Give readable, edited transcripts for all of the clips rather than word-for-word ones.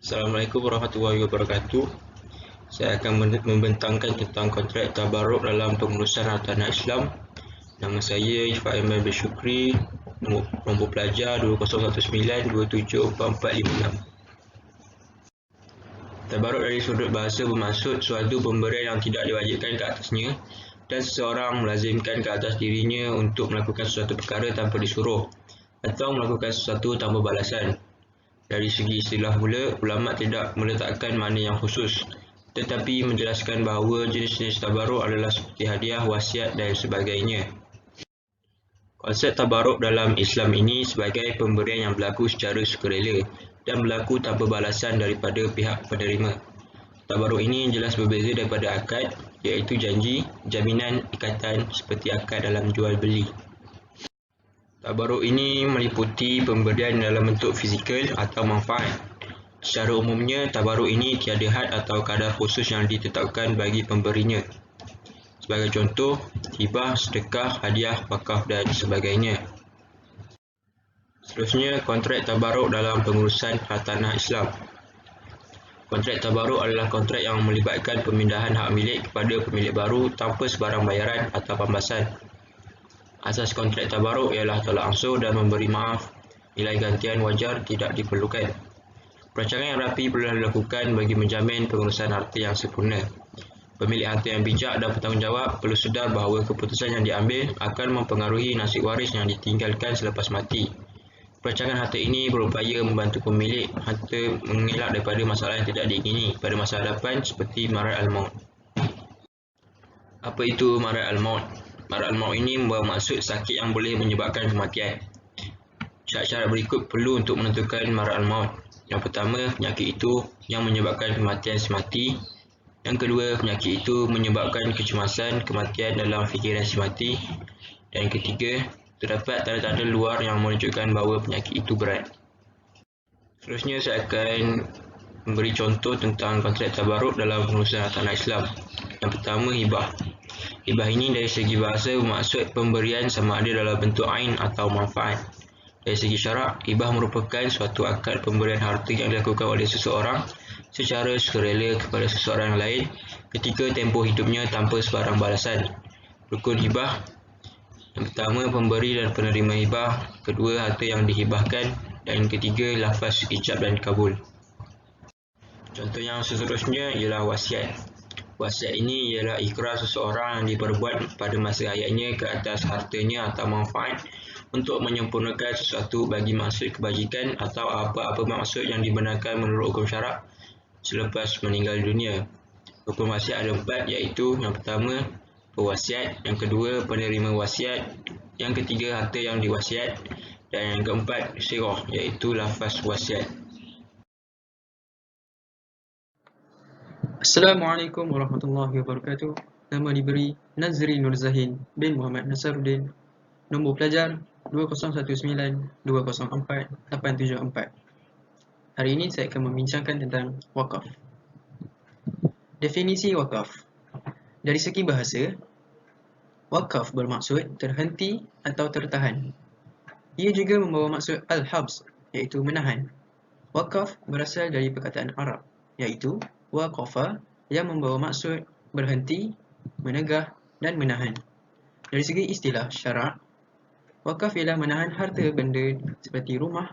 Assalamualaikum warahmatullahi wabarakatuh. Saya akan membentangkan tentang kontrak tabarruk dalam pengurusan hartanah Islam. Nama saya Ifah Aiman bin Syukri, nombor pelajar 2019274456. Tabarruk dari sudut bahasa bermaksud suatu pemberian yang tidak diwajibkan ke atasnya dan seseorang melazimkan ke atas dirinya untuk melakukan sesuatu perkara tanpa disuruh atau melakukan sesuatu tanpa balasan. Dari segi istilah pula, ulama tidak meletakkan makna yang khusus, tetapi menjelaskan bahawa jenis-jenis tabarruk adalah seperti hadiah, wasiat dan sebagainya. Konsep tabarruk dalam Islam ini sebagai pemberian yang berlaku secara sukarela dan berlaku tanpa balasan daripada pihak penerima. Tabarruk ini jelas berbeza daripada akad, iaitu janji, jaminan, ikatan seperti akad dalam jual beli. Tabarruk ini meliputi pemberian dalam bentuk fizikal atau manfaat. Secara umumnya, tabarruk ini tiada had atau kadar khusus yang ditetapkan bagi pemberinya. Sebagai contoh, hibah, sedekah, hadiah, wakaf dan sebagainya. Seterusnya, kontrak tabarruk dalam pengurusan hartanah Islam. Kontrak tabarruk adalah kontrak yang melibatkan pemindahan hak milik kepada pemilik baru tanpa sebarang bayaran atau pambasan. Asas kontrak tabarruk ialah tolak ansur dan memberi maaf. Nilai gantian wajar tidak diperlukan. Perancangan yang rapi perlu dilakukan bagi menjamin pengurusan harta yang sempurna. Pemilik harta yang bijak dan bertanggungjawab perlu sedar bahawa keputusan yang diambil akan mempengaruhi nasib waris yang ditinggalkan selepas mati. Perancangan harta ini berupaya membantu pemilik harta mengelak daripada masalah yang tidak diingini pada masa hadapan seperti marad al-maut. Apa itu marad al-maut? Marad al-maut ini membawa maksud sakit yang boleh menyebabkan kematian. Syarat-syarat berikut perlu untuk menentukan marad al-maut. Yang pertama, penyakit itu yang menyebabkan kematian semati. Yang kedua, penyakit itu menyebabkan kecemasan, kematian dalam fikiran si mati. Dan yang ketiga, terdapat tanda-tanda luar yang menunjukkan bahawa penyakit itu berat. Seterusnya, saya akan memberi contoh tentang kontrak tabarruk dalam pengurusan hartanah Islam. Yang pertama, hibah. Hibah ini dari segi bahasa bermaksud pemberian sama ada dalam bentuk ain atau manfaat. Dari segi syarak, hibah merupakan suatu akad pemberian harta yang dilakukan oleh seseorang secara sukarela kepada seseorang lain ketika tempoh hidupnya tanpa sebarang balasan. Rukun hibah. Yang pertama, pemberi dan penerima hibah. Kedua, harta yang dihibahkan. Dan yang ketiga, lafaz ijab dan kabul. Contoh yang seterusnya ialah wasiat. Wasiat ini ialah ikrar seseorang yang diperbuat pada masa hayatnya ke atas hartanya atau manfaat untuk menyempurnakan sesuatu bagi maksud kebajikan atau apa-apa maksud yang dibenarkan menurut hukum syarak selepas meninggal dunia. Hukum wasiat ada 4, iaitu yang pertama, pewasiat, yang kedua, penerima wasiat, yang ketiga, harta yang diwasiat, dan yang keempat, sirah, iaitu lafaz wasiat. Assalamualaikum warahmatullahi wabarakatuh. Nama diberi Nazri Nur Zahin bin Muhammad Nasaruddin. Nombor pelajar 2019204874. Hari ini saya akan membincangkan tentang wakaf. Definisi wakaf. Dari segi bahasa, wakaf bermaksud terhenti atau tertahan. Ia juga membawa maksud al-habs, iaitu menahan. Wakaf berasal dari perkataan Arab, iaitu waqafa, yang membawa maksud berhenti, menegah dan menahan. Dari segi istilah syarak, wakaf ialah menahan harta benda seperti rumah,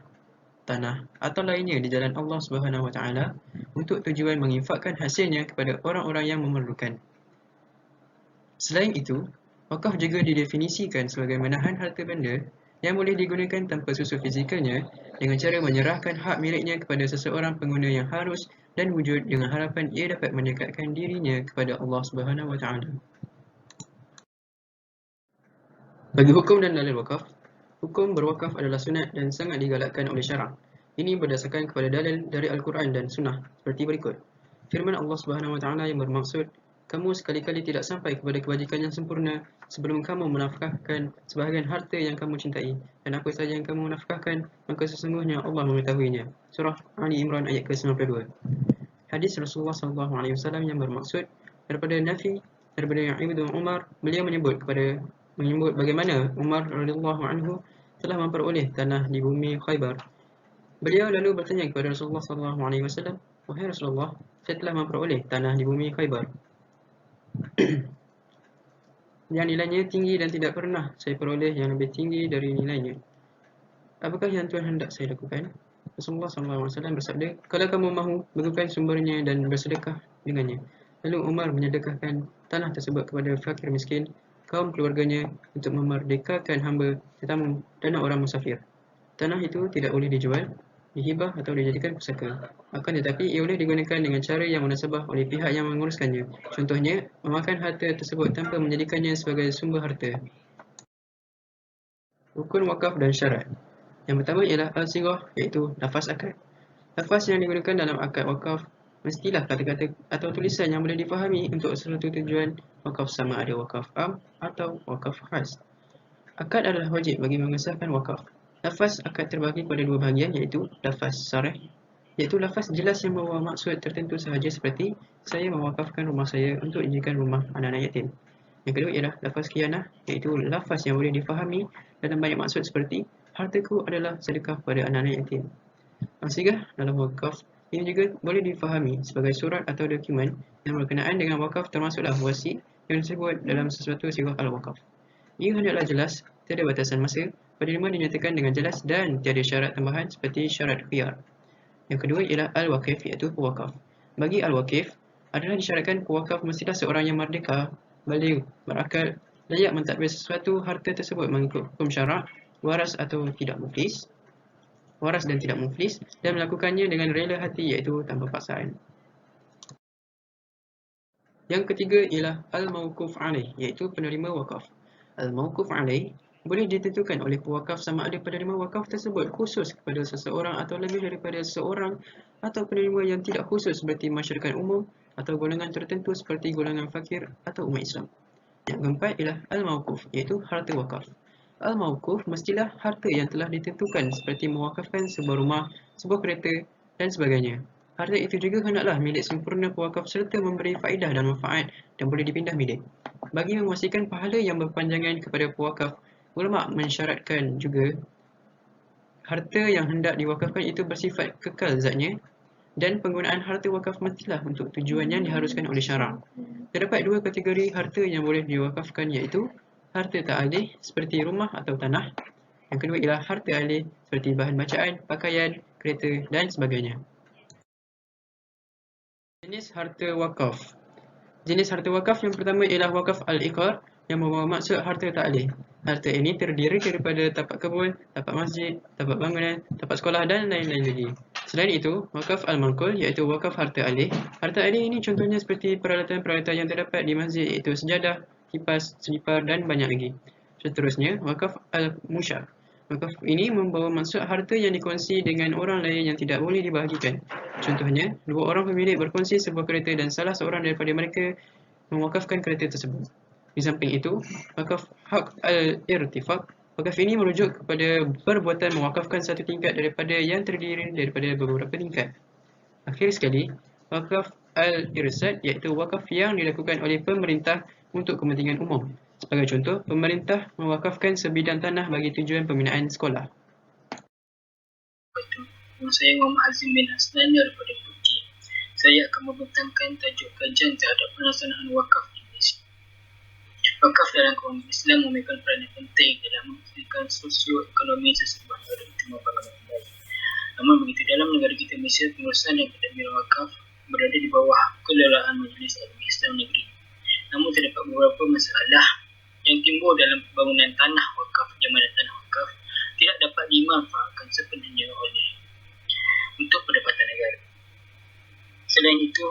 tanah atau lainnya di jalan Allah Subhanahu Wa Taala untuk tujuan menginfakkan hasilnya kepada orang-orang yang memerlukan. Selain itu, wakaf juga didefinisikan sebagai menahan harta benda yang boleh digunakan tanpa susu fizikalnya dengan cara menyerahkan hak miliknya kepada seseorang pengguna yang harus dan wujud dengan harapan ia dapat mendekatkan dirinya kepada Allah Subhanahu Wa Taala. Bagi hukum dan dalil wakaf, hukum berwakaf adalah sunat dan sangat digalakkan oleh syarak. Ini berdasarkan kepada dalil dari Al-Quran dan Sunnah seperti berikut. Firman Allah Subhanahu Wa Taala yang bermaksud, kamu sekali-kali tidak sampai kepada kebajikan yang sempurna sebelum kamu menafkahkan sebahagian harta yang kamu cintai, dan apa sahaja yang kamu nafkahkan, maka sesungguhnya Allah mengetahuinya. Surah Ali Imran ayat ke-92. Hadis Rasulullah SAW yang bermaksud daripada yang Ibnu Umar, beliau menyebut bagaimana Umar radhiyallahu anhu telah memperoleh tanah di bumi Khaybar Beliau lalu bertanya kepada Rasulullah SAW, "Wahai Rasulullah, saya telah memperoleh tanah di bumi Khaybar yang nilainya tinggi dan tidak pernah saya peroleh yang lebih tinggi dari nilainya. Apakah yang Tuhan hendak saya lakukan?" Rasulullah SAW bersabda, "Kalau kamu mahu, bagikan sumbernya dan bersedekah dengannya." Lalu Umar menyedekahkan tanah tersebut kepada fakir miskin, kaum keluarganya, untuk memerdekakan hamba, tetamu, dan orang musafir. Tanah itu tidak boleh dijual, dihibah atau dijadikan pusaka. Akan tetapi ia boleh digunakan dengan cara yang munasabah oleh pihak yang menguruskannya. Contohnya, memakan harta tersebut tanpa menjadikannya sebagai sumber harta. Rukun wakaf dan syarat. Yang pertama ialah al-sighah, iaitu lafaz akad. Lafaz yang digunakan dalam akad wakaf mestilah kata-kata atau tulisan yang boleh difahami untuk sesuatu tujuan wakaf, sama ada wakaf am atau wakaf khas. Akad adalah wajib bagi mengesahkan wakaf. Lafaz akad terbagi pada dua bahagian, iaitu lafaz sarih, iaitu lafaz jelas yang membawa maksud tertentu sahaja, seperti saya mewakafkan rumah saya untuk dijadikan rumah anak-anak yatim. Yang kedua ialah lafaz khianah, iaitu lafaz yang boleh difahami dalam banyak maksud, seperti hartaku adalah sedekah pada anak-anak yatim. Al-sighah dalam wakaf ini juga boleh difahami sebagai surat atau dokumen yang berkenaan dengan wakaf, termasuklah wasiat yang disebut dalam sesuatu sighah al-wakaf. Ia hendaklah jelas, tiada batasan masa, penerima dinyatakan dengan jelas dan tiada syarat tambahan seperti syarat khiyar. Yang kedua ialah al-waqif, iaitu pewakaf. Bagi al-waqif adalah disyaratkan pewakaf mestilah seorang yang merdeka, baligh, berakal, layak mentadbir sesuatu harta tersebut mengikut hukum syarak, waras dan tidak muflis, dan melakukannya dengan rela hati, iaitu tanpa paksaan. Yang ketiga ialah al-mawquf alaih, iaitu penerima wakaf. Al-mawquf alaih boleh ditentukan oleh pewakaf sama ada penerima wakaf tersebut khusus kepada seseorang atau lebih daripada seorang, atau penerima yang tidak khusus seperti masyarakat umum atau golongan tertentu seperti golongan fakir atau umat Islam. Yang keempat ialah al-mawquf, iaitu harta wakaf. Al-mawquf mestilah harta yang telah ditentukan, seperti mewakafkan sebuah rumah, sebuah kereta, dan sebagainya. Harta itu juga hendaklah milik sempurna pewakaf serta memberi faedah dan manfaat dan boleh dipindah milik. Bagi memastikan pahala yang berpanjangan kepada pewakaf, ulama mensyaratkan juga harta yang hendak diwakafkan itu bersifat kekal zatnya, dan penggunaan harta wakaf mestilah untuk tujuan yang diharuskan oleh syarak. Terdapat dua kategori harta yang boleh diwakafkan, iaitu harta tak alih seperti rumah atau tanah. Yang kedua ialah harta alih seperti bahan bacaan, pakaian, kereta, dan sebagainya. Jenis harta wakaf. Jenis harta wakaf yang pertama ialah wakaf al-iqar, yang membawa maksud harta tak alih. Harta ini terdiri daripada tapak kebun, tapak masjid, tapak bangunan, tapak sekolah, dan lain-lain lagi. Selain itu, wakaf al-manqul, iaitu wakaf harta alih. Harta alih ini contohnya seperti peralatan-peralatan yang terdapat di masjid, iaitu sejadah, kipas, selipar, dan banyak lagi. Seterusnya, wakaf al-musyar. Wakaf ini membawa maksud harta yang dikongsi dengan orang lain yang tidak boleh dibahagikan. Contohnya, dua orang pemilik berkongsi sebuah kereta dan salah seorang daripada mereka mewakafkan kereta tersebut. Di samping itu, wakaf hak al-irtifaq. Wakaf ini merujuk kepada perbuatan mewakafkan satu tingkat daripada yang terdiri daripada beberapa tingkat. Akhir sekali, wakaf al-irsad, iaitu wakaf yang dilakukan oleh pemerintah untuk kepentingan umum. Sebagai contoh, pemerintah mewakafkan sebidang tanah bagi tujuan pembinaan sekolah. Saya Muhammad Azim bin Hasnan daripada Turki. Saya akan membentangkan tajuk kajian terhadap pelaksanaan wakaf di Malaysia. Wakaf dalam komunitas Islam memegang peranan penting dalam memastikan sosioekonomi sesebuah negara itu membangun baik. Namun begitu, dalam negara kita Malaysia, pengurusan dan pentadbiran wakaf berada di bawah kelolaan Majlis Ulama Islam negeri. Namun terdapat beberapa masalah yang timbul dalam pembangunan tanah wakaf, di mana tanah wakaf tidak dapat dimanfaatkan sepenuhnya oleh untuk pendapatan negara. Selain itu,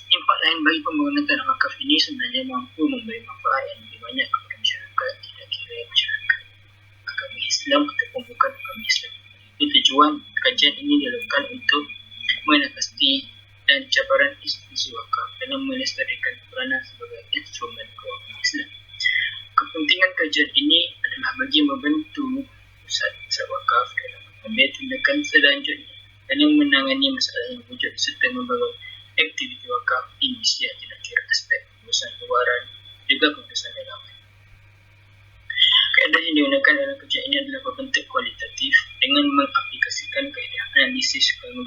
impak lain bagi pembangunan tanah wakaf ini sebenarnya mampu memberi manfaat yang lebih banyak kepada masyarakat, tidak kira masyarakat agama Islam ataupun bukan agama Islam. Tujuan kajian ini dilakukan untuk mengatasi dan cabaran institusi wakaf dalam melestarikan peranan sebagai instrumen keuangan Islam. Kepentingan kajian ini adalah bagi membantu pusat-pusat wakaf dalam mengambil tindakan selanjutnya dalam menangani masalah yang wujud serta membangun aktiviti wakaf di Malaysia, tidak kira aspek pengurusan luaran juga pengurusan dalaman. Kaedah yang digunakan dalam kajian ini adalah berbentuk kualitatif dengan mengaplikasikan kaedah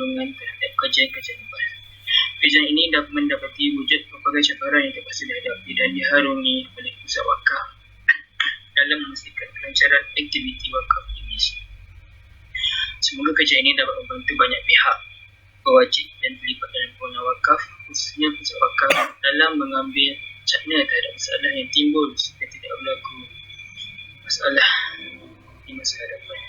perlindungan terhadap kajian-kajian lepas. Kajian ini dapat mendapati wujud pelbagai cabaran yang terpaksa dihadapi dan diharungi oleh pusat wakaf dalam memastikan kelancaran aktiviti wakaf di Malaysia. Semoga kajian ini dapat membantu banyak pihak berwajib dan terlibat dalam penggunaan wakaf, khususnya pusat wakaf, dalam mengambil cakna terhadap masalah yang timbul supaya tidak berlaku masalah di masa hadapan.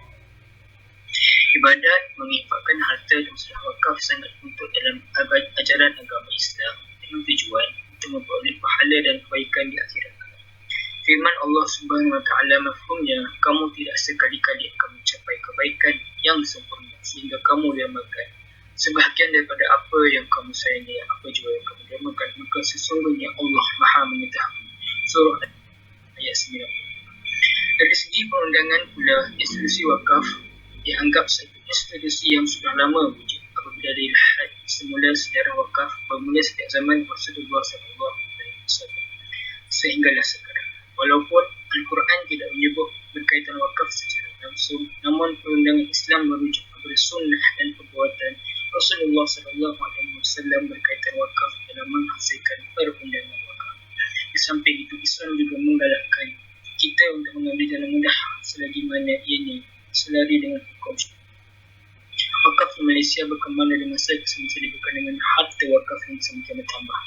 Ibadat menginfakkan harta dan masalah wakaf sangat untuk dalam ajaran agama Islam dengan tujuan untuk memperoleh pahala dan kebaikan di akhirat. Firman Allah Subhanahu Wa Taala mafhumnya, kamu tidak sekali-kali akan mencapai kebaikan yang sempurna sehingga kamu diamalkan sebahagian daripada apa yang kamu sayangi dan apa juga yang kamu diamalkan, maka sesungguhnya Allah Maha mengetahui. Surah ayat 9. Dari segi perundangan pula, institusi wakaf dianggap satu institusi yang sudah lama wujud apabila dilihat semula sejarah wakaf bermula sejak zaman Rasulullah SAW sehinggalah sekarang. Walaupun Al-Quran tidak menyebut berkaitan wakaf secara langsung, namun perundangan Islam merujuk kepada sunnah dan perbuatan Rasulullah SAW berkaitan wakaf dalam menghasilkan perundangan wakaf. Di samping itu, Islam juga menggalakkan kita untuk mengambil jalan mudah selagi mana ianya selari dengan hukum. Wakaf di Malaysia berkembang dari masa ke semasa dibuka dengan harta wakaf yang semakin bertambah.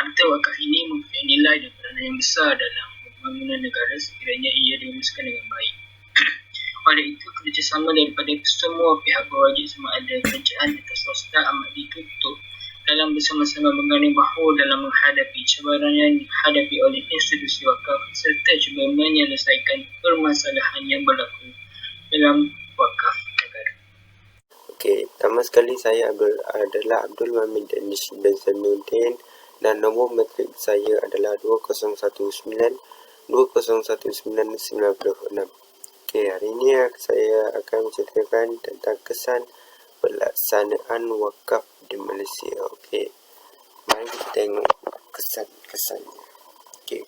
Harta wakaf ini mempunyai nilai dan peranan yang besar dalam pembangunan negara sekiranya ia diuruskan dengan baik. Oleh itu, kerjasama daripada semua pihak berwajib sama ada kerajaan atau swasta amat dituntut dalam bersama-sama mengganding bahu dalam menghadapi cabaran yang dihadapi oleh institusi wakaf serta cuba menyelesaikan permasalahan yang berlaku dalam wakaf negara. Okey, pertama sekali saya adalah Abdul Muhammad Danish bin Zainuddin dan nombor matrik saya adalah 2019-2019-96. Okey, hari ini saya akan menceritakan tentang kesan pelaksanaan wakaf di Malaysia. Okey, mari kita tengok kesan-kesannya. Okey,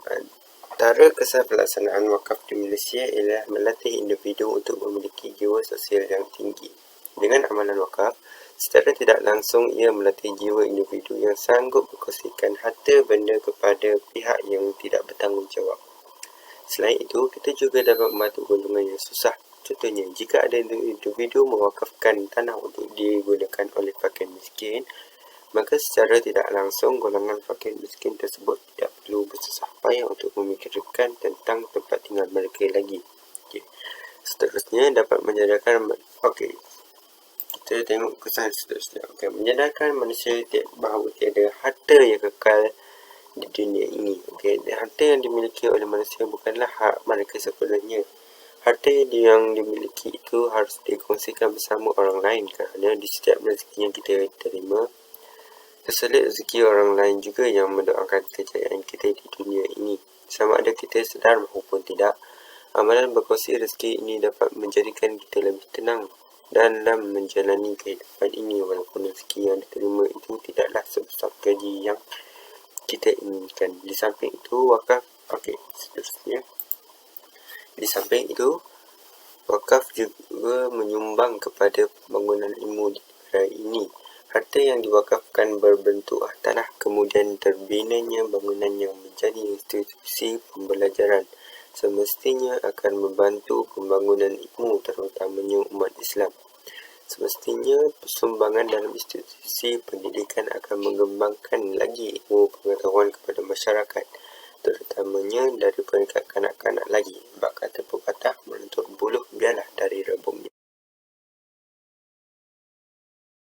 antara kesan pelaksanaan wakaf di Malaysia ialah melatih individu untuk memiliki jiwa sosial yang tinggi. Dengan amalan wakaf, secara tidak langsung ia melatih jiwa individu yang sanggup berkongsikan harta benda kepada pihak yang tidak bertanggungjawab. Selain itu, kita juga dapat membantu golongan yang susah. Contohnya, jika ada individu mewakafkan tanah untuk digunakan oleh fakir miskin, maka secara tidak langsung golongan fakir miskin tersebut tidak perlu bersusah payah untuk memikirkan tentang tempat tinggal mereka lagi. Okay. Seterusnya, dapat menyadarkan kita tengok kesan seterusnya. Okay. Menyadarkan manusia bahawa tiada harta yang kekal di dunia ini. Okay. Harta yang dimiliki oleh manusia bukanlah hak mereka sepenuhnya. Harta yang dimiliki itu harus dikongsikan bersama orang lain kerana di setiap rezeki yang kita terima, terselit rezeki orang lain juga yang mendoakan kejayaan kita di dunia ini. Sama ada kita sedar maupun tidak, amalan berkongsi rezeki ini dapat menjadikan kita lebih tenang dalam menjalani kehidupan ini walaupun rezeki yang diterima itu tidaklah sebesar gaji yang kita inginkan. Di samping itu, wakaf juga menyumbang kepada pembangunan ilmu di negara ini. Harta yang diwakafkan berbentuk tanah kemudian terbinanya bangunan yang menjadi institusi pembelajaran semestinya akan membantu pembangunan ilmu terutamanya umat Islam. Semestinya sumbangan dalam institusi pendidikan akan mengembangkan lagi ilmu pengetahuan kepada masyarakat, terutamanya dari peringkat kanak-kanak lagi. Bak kata pepatah, menuntut buluh biarlah dari rebung.